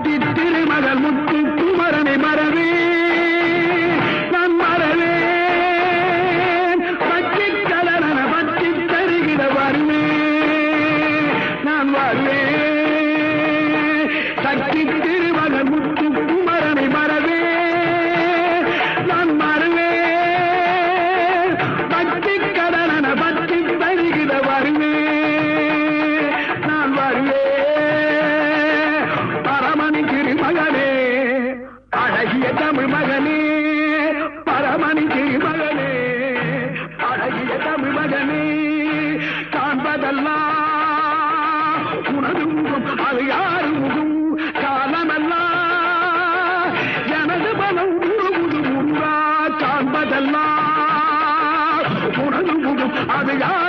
பட்டி திருமகள் முத்து குமரனை மறவே நான் மறவேன் பட்டி கலரன பட்டி தருகிற வருவேன் நான் வருவேன் சக்தி திருமகள் முத்து குமரனை மறவே நான் மறவேன் பட்டி கலரன பட்டி தருகிற வருவேன் நான் வருவேன் பரமணி திருமகனே அழகிய தமிழ் மகனே பரமணி திருமகனே அழகிய தமிழ் மகனே காண்பதெல்லாம் உனது முகம் அது யாரு முகம் காலமெல்லாம் எனது பலம் முருகுது முருகா காண்பதெல்லாம் உனது முகம் அது யார்